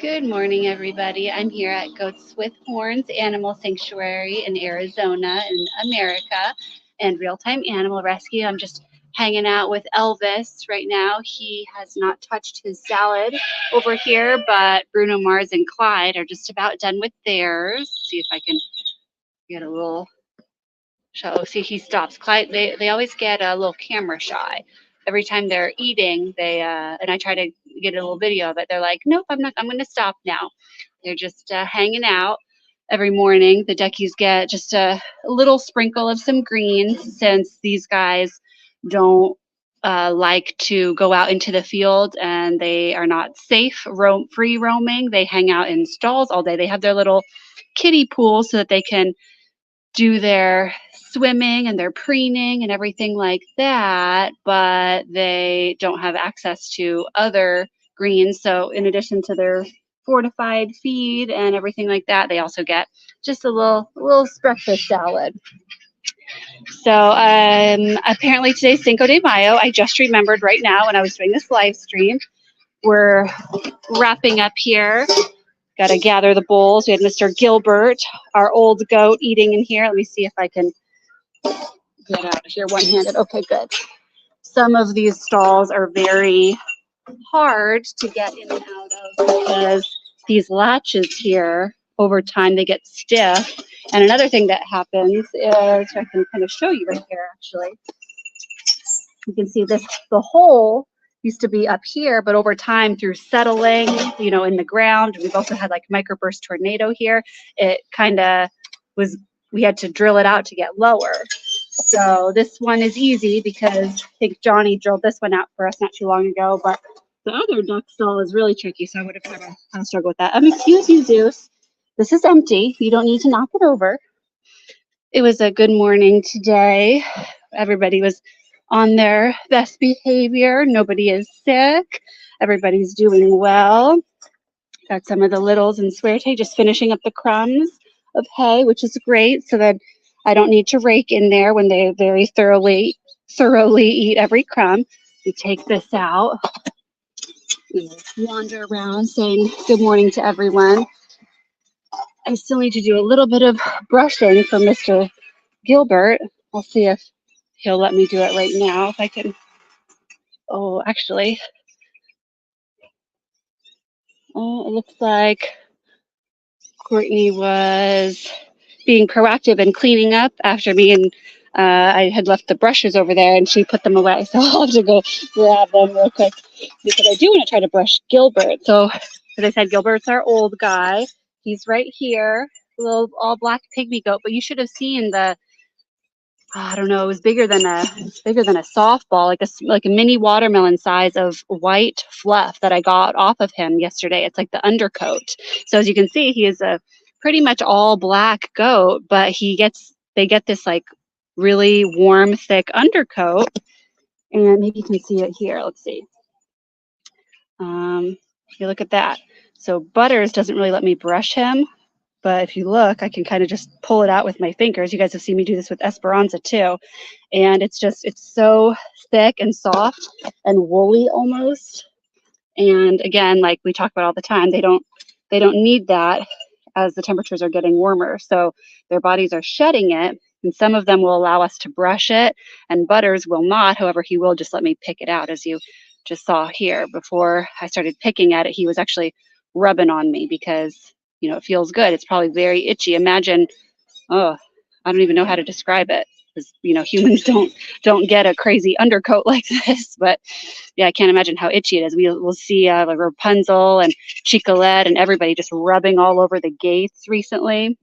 Good morning, everybody. I'm here at Goats with Horns Animal Sanctuary in Arizona, in America, and Real Time Animal Rescue. I'm just hanging out with Elvis right now. He has not touched his salad over here, but Bruno Mars and Clyde are just about done with theirs. See if I can get a little show. Oh, see, he stops. Clyde, they always get a little camera shy. Every time they're eating, and I try to get a little video of it. They're like, nope, I'm not. I'm going to stop now. They're just hanging out every morning. The duckies get just a little sprinkle of some greens since these guys don't like to go out into the field and they are not safe free roaming. They hang out in stalls all day. They have their little kiddie pool so that they can do their swimming and their preening and everything like that, but they don't have access to other greens. So in addition to their fortified feed and everything like that, they also get just a little breakfast salad. So apparently today's Cinco de Mayo. I just remembered right now when I was doing this live stream. We're wrapping up here. Got to gather the bowls. We had Mr. Gilbert, our old goat, eating in here. Let me see if I can get out of here one-handed. Okay, good. Some of these stalls are very hard to get in and out of because these latches here, over time, they get stiff. And another thing that happens is, I can kind of show you right here, actually. You can see this, the hole used to be up here, but over time through settling, in the ground, we've also had like microburst tornado here. It kind of we had to drill it out to get lower. So this one is easy because I think Johnny drilled this one out for us not too long ago, but the other duck stall is really tricky, so I would have had a struggle with that. Excuse you, Zeus. This is empty. You don't need to knock it over. It was a good morning today. Everybody was on their best behavior. Nobody is sick. Everybody's doing well. Got some of the littles and Suerte just finishing up the crumbs of hay, which is great, so that I don't need to rake in there when they very thoroughly eat every crumb. We take this out. We wander around saying good morning to everyone. I still need to do a little bit of brushing for Mr. Gilbert. I'll see if he'll let me do it right now. If I can. Oh, actually. Oh, it looks like Courtney was being proactive and cleaning up after me, and I had left the brushes over there and she put them away. So I'll have to go grab them real quick because I do want to try to brush Gilbert. So as I said, Gilbert's our old guy. He's right here, a little all black pygmy goat, but you should have seen I don't know, it was bigger than a softball, like a mini watermelon size of white fluff that I got off of him yesterday. It's like the undercoat. So as you can see, he is a pretty much all black goat, but they get this like really warm, thick undercoat. And maybe you can see it here. Let's see. You look at that. So Butters doesn't really let me brush him. But if you look, I can kind of just pull it out with my fingers. You guys have seen me do this with Esperanza too. And it's so thick and soft and woolly almost. And again, like we talk about all the time, they don't need that as the temperatures are getting warmer. So their bodies are shedding it. And some of them will allow us to brush it and Butters will not. However, he will just let me pick it out, as you just saw here. Before I started picking at it, he was actually rubbing on me because it feels good. It's probably very itchy. Imagine, I don't even know how to describe it because, humans don't get a crazy undercoat like this. But yeah, I can't imagine how itchy it is. We'll see like Rapunzel and Chicolette and everybody just rubbing all over the gates recently.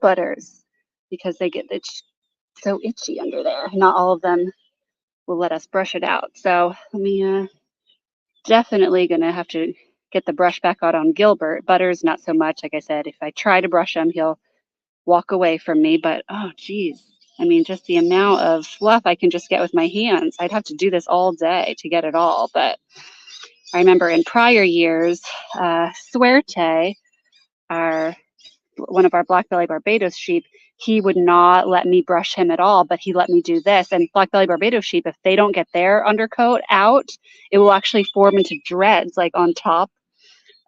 Butters, because it's so itchy under there. Not all of them will let us brush it out. So let me definitely going to have to get the brush back out on Gilbert. Butters, not so much. Like I said, if I try to brush him, he'll walk away from me. But, oh, geez. Just the amount of fluff I can just get with my hands. I'd have to do this all day to get it all. But I remember in prior years, Suerte, one of our Black Belly Barbados sheep, he would not let me brush him at all, but he let me do this. And Black Belly Barbados sheep, if they don't get their undercoat out, it will actually form into dreads like on top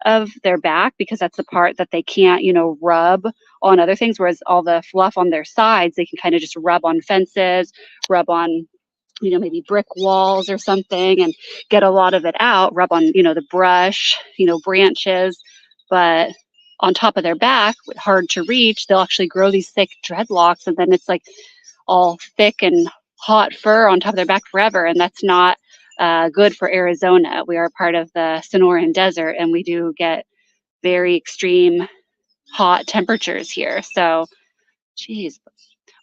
of their back because that's the part that they can't, rub on other things. Whereas all the fluff on their sides, they can kind of just rub on fences, rub on, maybe brick walls or something and get a lot of it out, rub on, the brush, branches. But on top of their back, hard to reach, they'll actually grow these thick dreadlocks. And then it's like all thick and hot fur on top of their back forever. And that's not good for Arizona. We are part of the Sonoran Desert, and we do get very extreme hot temperatures here. So, geez.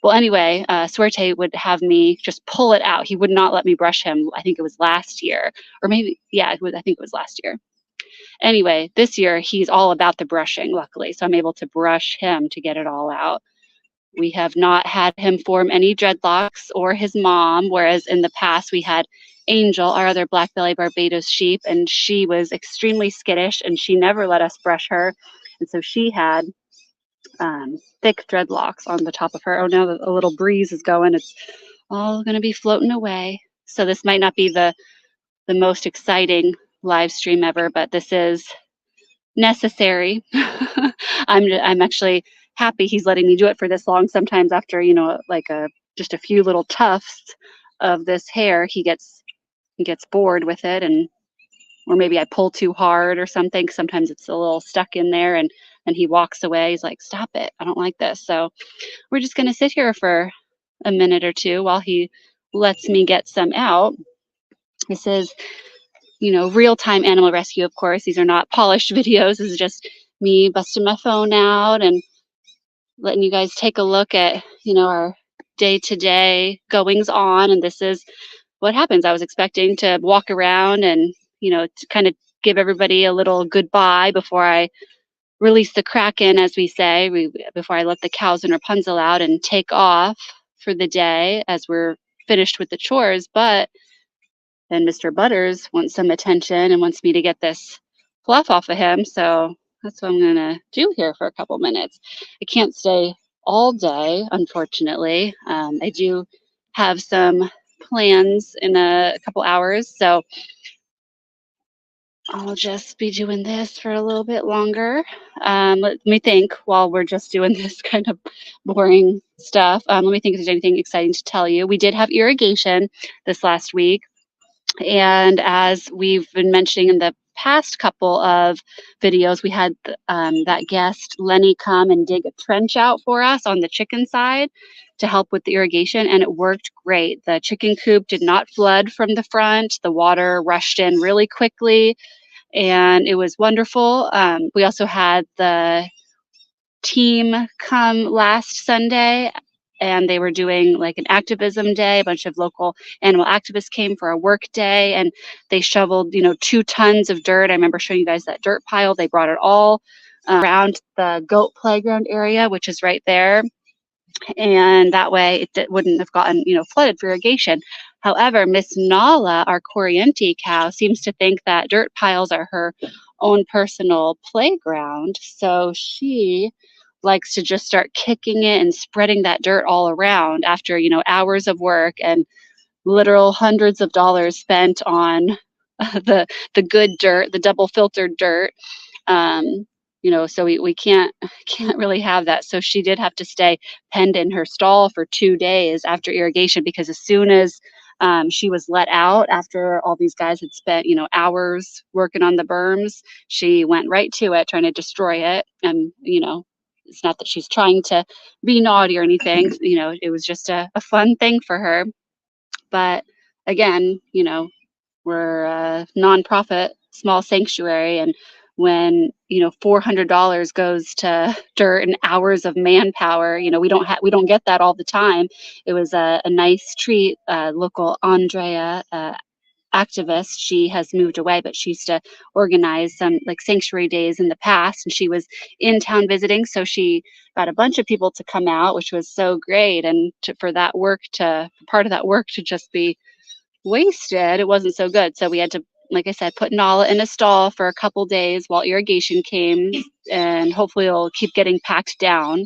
Well, anyway, Suerte would have me just pull it out. He would not let me brush him. I think it was last year, or maybe, yeah, I think it was last year. Anyway, this year he's all about the brushing, luckily. So I'm able to brush him to get it all out. We have not had him form any dreadlocks or his mom, whereas in the past we had Angel, our other black belly Barbados sheep, and she was extremely skittish and she never let us brush her. And so she had thick dreadlocks on the top of her. Oh, now a little breeze is going. It's all going to be floating away. So this might not be the most exciting live stream ever, but this is necessary. I'm actually happy he's letting me do it for this long. Sometimes after, like just a few little tufts of this hair, he gets bored with it, and or maybe I pull too hard or something. Sometimes it's a little stuck in there, and he walks away. He's like, stop it, I don't like this. So we're just going to sit here for a minute or two while he lets me get some out. This is, real-time animal rescue, of course. These are not polished videos. This is just me busting my phone out and letting you guys take a look at, our day-to-day goings on. And this is what happens. I was expecting to walk around and, to kind of give everybody a little goodbye before I release the Kraken, as we say, before I let the cows and Rapunzel out and take off for the day as we're finished with the chores. But then Mr. Butters wants some attention and wants me to get this fluff off of him. So that's what I'm going to do here for a couple minutes. I can't stay all day, unfortunately. I do have some plans in a couple hours. So I'll just be doing this for a little bit longer. Let me think while we're just doing this kind of boring stuff. Let me think if there's anything exciting to tell you. We did have irrigation this last week. And as we've been mentioning in the past couple of videos, we had that guest, Lenny, come and dig a trench out for us on the chicken side to help with the irrigation, and it worked great. The chicken coop did not flood from the front. The water rushed in really quickly, and it was wonderful. We also had the team come last Sunday, and they were doing like an activism day. A bunch of local animal activists came for a work day, and they shoveled, 2 tons of dirt. I remember showing you guys that dirt pile. They brought it all around the goat playground area, which is right there. And that way it wouldn't have gotten, flooded for irrigation. However, Miss Nala, our Corriente cow, seems to think that dirt piles are her own personal playground. So she likes to just start kicking it and spreading that dirt all around after, hours of work and literal hundreds of dollars spent on the good dirt, the double filtered dirt. So we can't really have that. So she did have to stay penned in her stall for 2 days after irrigation, because as soon as she was let out after all these guys had spent, hours working on the berms, she went right to it, trying to destroy it. And, it's not that she's trying to be naughty or anything, it was just a fun thing for her. But again, we're a nonprofit small sanctuary, and when $400 goes to dirt and hours of manpower, we don't get that all the time. It was a nice treat. Local Andrea activist, she has moved away, but she used to organize some like sanctuary days in the past, and she was in town visiting, so she got a bunch of people to come out, which was so great. And for that work to part of that work to just be wasted, it wasn't so good. So we had to, like I said, put Nala in a stall for a couple days while irrigation came, and hopefully it'll keep getting packed down.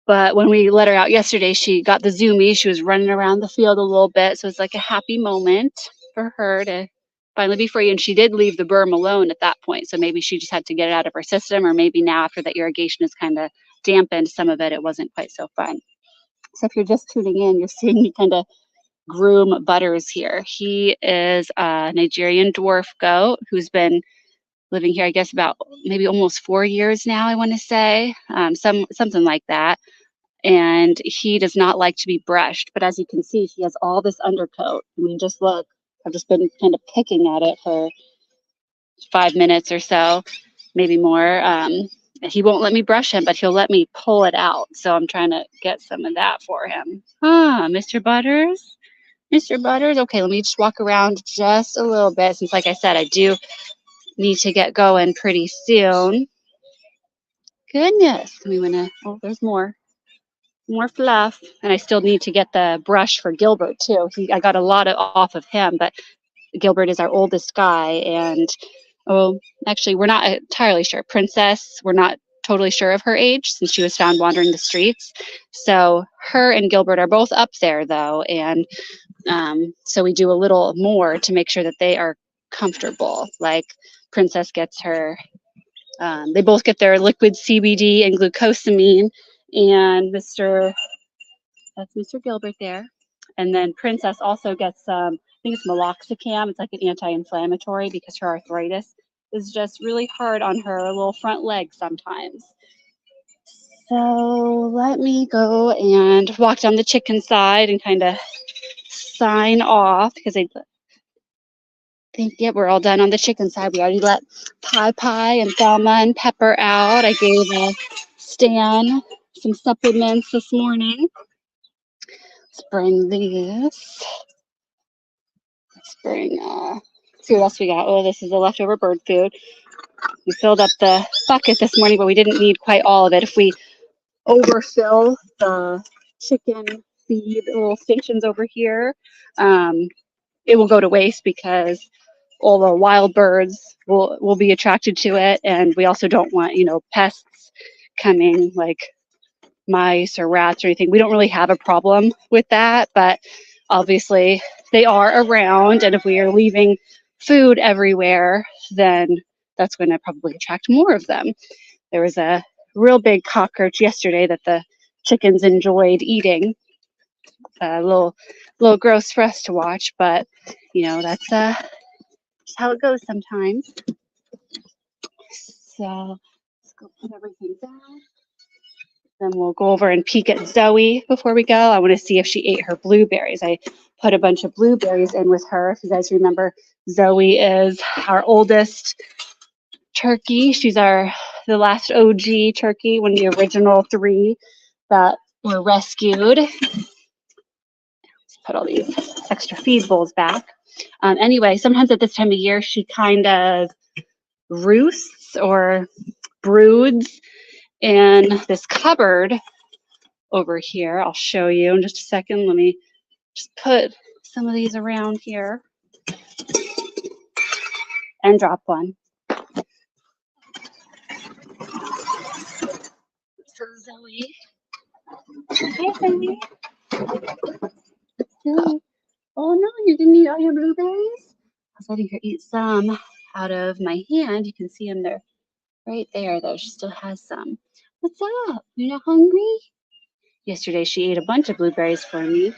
But when we let her out yesterday, she got the zoomies. She was running around the field a little bit, so it's like a happy moment for her to finally be free. And she did leave the berm alone at that point. So maybe she just had to get it out of her system, or maybe now after the irrigation has kind of dampened some of it, it wasn't quite so fun. So if you're just tuning in, you're seeing me kind of groom Butters here. He is a Nigerian dwarf goat who's been living here, I guess, about maybe almost 4 years now, I want to say, something like that. And he does not like to be brushed. But as you can see, he has all this undercoat. I mean, just look. I've just been kind of picking at it for 5 minutes or so, maybe more. He won't let me brush him, but he'll let me pull it out. So I'm trying to get some of that for him. Mr. Butters? Mr. Butters? Okay, let me just walk around just a little bit, since, like I said, I do need to get going pretty soon. Goodness. We want to, oh, there's more fluff. And I still need to get the brush for Gilbert too. I got a lot off of him, but Gilbert is our oldest guy. And actually, we're not entirely sure. Princess, we're not totally sure of her age since she was found wandering the streets. So her and Gilbert are both up there though. And so we do a little more to make sure that they are comfortable. Like Princess gets her, they both get their liquid CBD and glucosamine, and that's Mr. Gilbert there. And then Princess also gets I think it's meloxicam. It's like an anti-inflammatory because her arthritis is just really hard on her little front leg sometimes. So let me go and walk down the chicken side and kind of sign off, because I think, yeah, we're all done on the chicken side. We already let Pie and Thelma and Pepper out. I gave Stan some supplements this morning. Let's bring this. Let's bring, see what else we got. Oh, this is the leftover bird food. We filled up the bucket this morning, but we didn't need quite all of it. If we overfill the chicken feed little stations over here, it will go to waste because all the wild birds will be attracted to it. And we also don't want, pests coming like mice or rats or anything. We don't really have a problem with that, but obviously they are around. And if we are leaving food everywhere, then that's going to probably attract more of them. There was a real big cockroach yesterday that the chickens enjoyed eating. A little gross for us to watch, but that's just how it goes sometimes. So let's go put everything down. Then we'll go over and peek at Zoe before we go. I want to see if she ate her blueberries. I put a bunch of blueberries in with her. If you guys remember, Zoe is our oldest turkey. She's the last OG turkey, one of the original 3 that were rescued. Let's put all these extra feed bowls back. Anyway, sometimes at this time of year, she kind of roosts or broods in this cupboard over here. I'll show you in just a second. Let me just put some of these around here and drop one. So Zoe. Hey, Zoe. Zoe. Oh no, you didn't eat all your blueberries? I was letting her eat some out of my hand. You can see them there, right there though. She still has some. What's up? You're not hungry? Yesterday she ate a bunch of blueberries for me.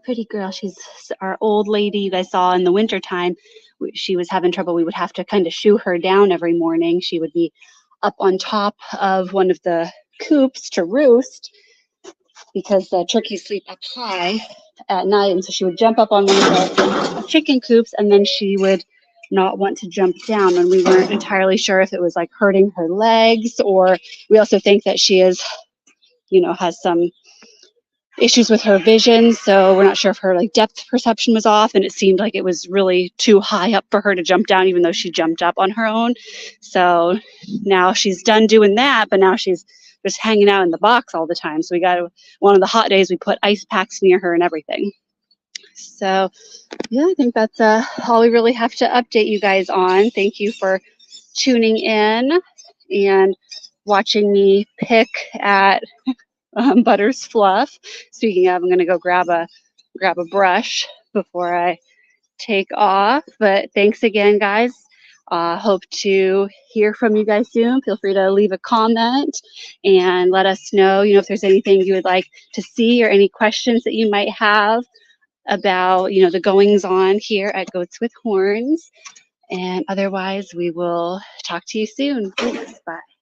Pretty girl. She's our old lady you guys saw in the wintertime. She was having trouble. We would have to kind of shoo her down every morning. She would be up on top of one of the coops to roost because the turkeys sleep up high at night. And so she would jump up on one of the chicken coops, and then she would not want to jump down. And we weren't entirely sure if it was like hurting her legs, or we also think that she is, has some issues with her vision, so we're not sure if her depth perception was off, and it seemed like it was really too high up for her to jump down, even though she jumped up on her own. So now she's done doing that, but now she's just hanging out in the box all the time. So we got one of the hot days, we put ice packs near her and everything. So yeah, I think that's all we really have to update you guys on. Thank you for tuning in and watching me pick at Butter's fluff. Speaking of, I'm going to go grab a brush before I take off. But thanks again, guys. Hope to hear from you guys soon. Feel free to leave a comment and let us know, if there's anything you would like to see or any questions that you might have about, the goings on here at Goats with Horns. And otherwise, we will talk to you soon. Thanks. Bye.